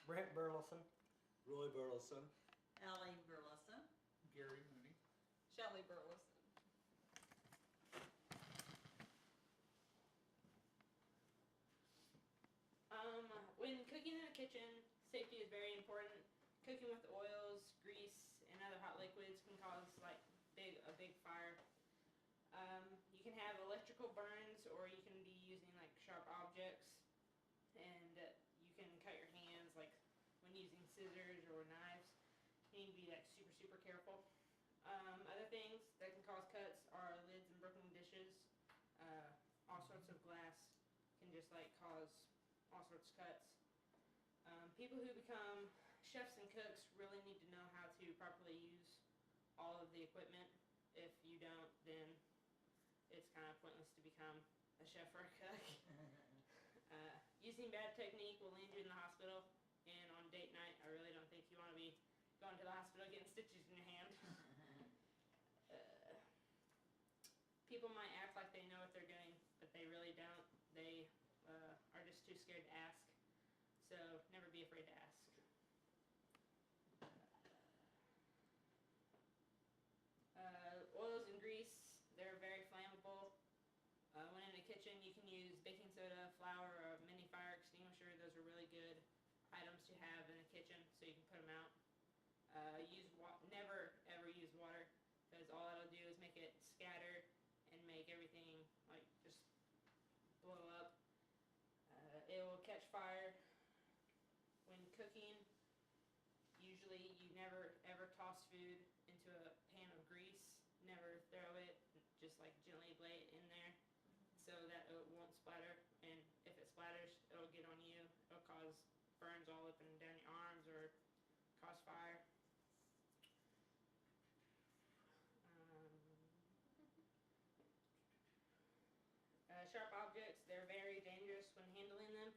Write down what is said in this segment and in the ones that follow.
Brent Burleson. Roy Burleson. Ellie Burleson. Gary Mooney. Shelley Burleson. When cooking in the kitchen, safety is very important. Cooking with oils, grease, and other hot liquids can cause like a big fire. You can have electrical burns, or you can be using like sharp objects, and you can cut your hands like when using scissors or knives. You need to be like super careful. Other things that can cause cuts are lids and broken dishes. All sorts of glass can just like cause all sorts of cuts. People who become chefs and cooks really need to know how to properly use all of the equipment. If you don't, then it's kind of pointless to become a chef or a cook. Using bad technique will land you in the hospital, and on date night, I really don't think you want to be going to the hospital getting stitches in your hand. People might act like they know what they're doing, but they really don't. They are just too scared to ask. So never be afraid to ask. Oils and grease, they're very flammable. When in the kitchen, you can use baking soda, flour, or a mini fire extinguisher. Those are really good items to have in the kitchen, so you can put them out. Never ever use water, because all it'll do is make it scatter and make everything like just blow up. It will catch fire. When cooking, usually you never ever toss food into a pan of grease. Never throw it, just like gently lay it in there so that it won't splatter, and if it splatters, it'll get on you. It'll cause burns all up and down your arms or cause fire. Sharp objects, they're very dangerous when handling them.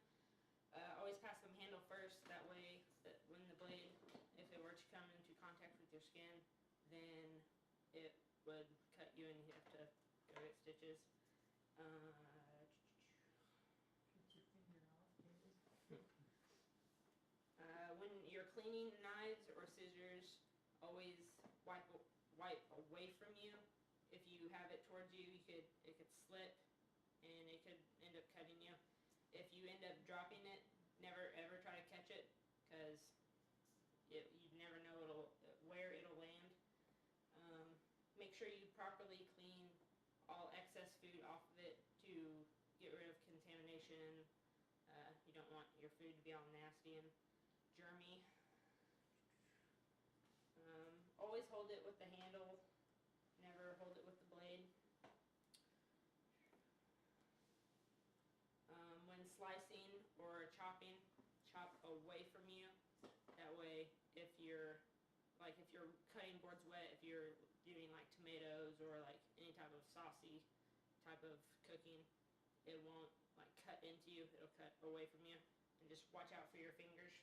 Always pass them handle first, that way that when the blade, if it were to come into contact with your skin, then it would cut you and you have to go get stitches. When you're cleaning knives or scissors, always wipe away from you. If you have it towards you, it could slip and it could end up cutting you. If you end up dropping it, never ever try to catch it, because you never know where it'll land. Make sure you properly clean all excess food off of it to get rid of contamination. You don't want your food to be all nasty and germy. Always hold it with the handle, never hold it with the blade. When slicing or chopping, chop away from you. That way, if you're cutting boards wet, if you're doing like tomatoes or like any type of saucy type of cooking, it won't like cut into you. It'll cut away from you, and just watch out for your fingers.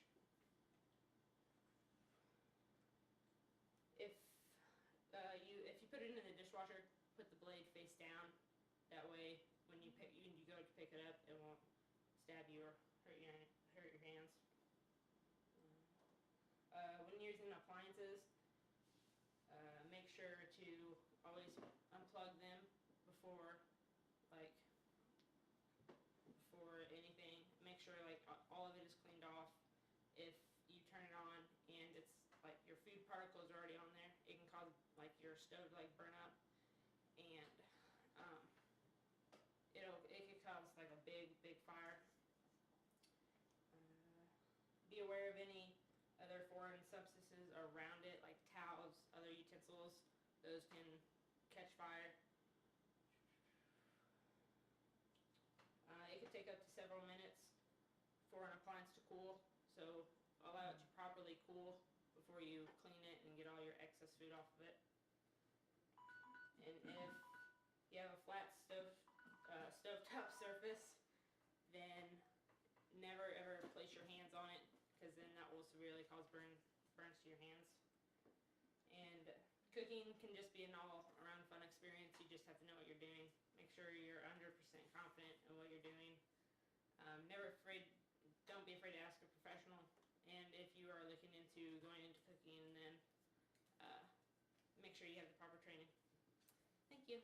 If you put it in the dishwasher, put the blade face down. That way, when you go to pick it up, it won't stab you or hurt your hands. When you're using appliances, make sure to always unplug them before anything. Make sure like all of it is cleaned off. If you turn it on and it's like your food particles are already on there, it can cause like your stove to like burn up, and it could cause like a big fire. Be aware of any other foreign substances around it, like towels, other utensils. Those can catch fire. It could take up to several minutes for an appliance to cool, so allow it to properly cool before you clean it and get all your excess food off of it. And if you have a flat stovetop surface, then never ever place your hands on it, because then that will severely cause burns to your hands. And cooking can just be an all-around fun experience. You just have to know what you're doing. Make sure you're 100% confident in what you're doing. Don't be afraid to ask a professional, and going into cooking, and then make sure you have the proper training. Thank you.